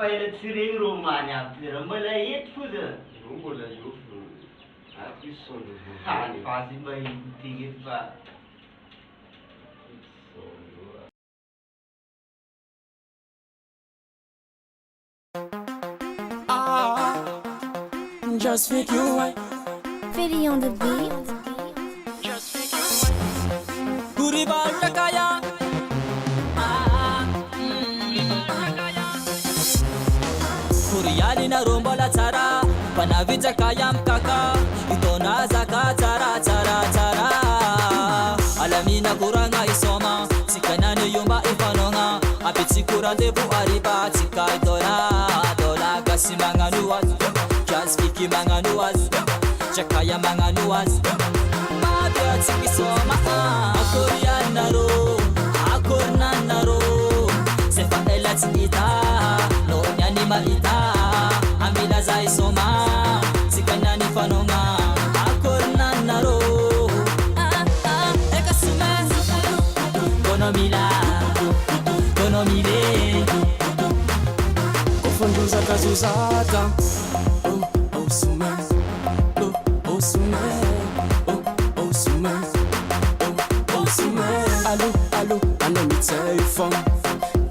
faela tsireny ro many aby ra mbola eto fozany io mbola io aky sonjo fasy mba itigny fa Just make you white. Fitty on the beat. Just make you white. Guribal takaya. Kuriali na romba la tara. Panavita kaya mkaka. Itona zaka tara tara tara. Alamina kuranga isoma. Sikanani yumba ifanonga. Apiti kurande bu ariba. Tika itona. Dola kasi manganuwa. Kiki manganuas, Jakaya manganuas, Mabia tiki soma, Akorianaro, Akornanaro, Sefa elatinita, no nyanima ita, Amila zai soma, Sikanani fanonga, Akornanaro, Ekasume, Konomila, Konomile, Kofunduza kazuzata. Allô, I know me telephone.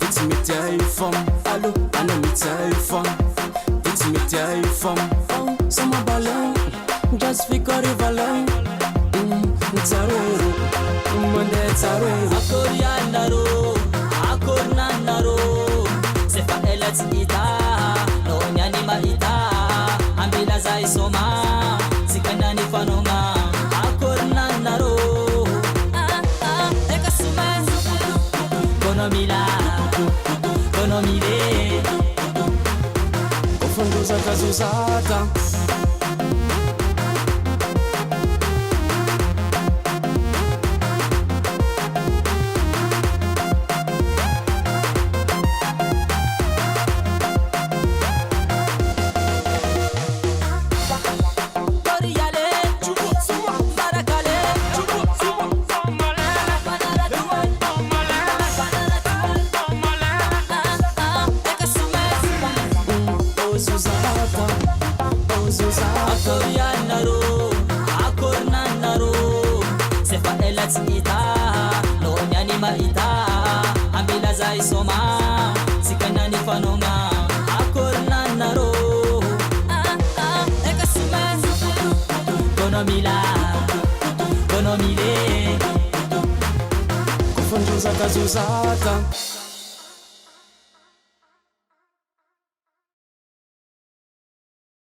It's me telephone. Allô, I know me telephone. It's me telephone. Oh, some ballon, just figure it ballon. Taro, Monday taro. Akorianaro, Akornanaro. Sefa elatinita, no nyanima ita. Ambila zai soma, sikanani fanonga. Akornanaro. Konomila, konomile, Kofunduza kazuzata. Akorianaro, Akornanaro, Sefa elatinita, no nyanima ita, Ambila zai soma, Sikanani fanonga, Akornanaro, Ekasume, Konomila, Konomile, Kufunduza kazuzata.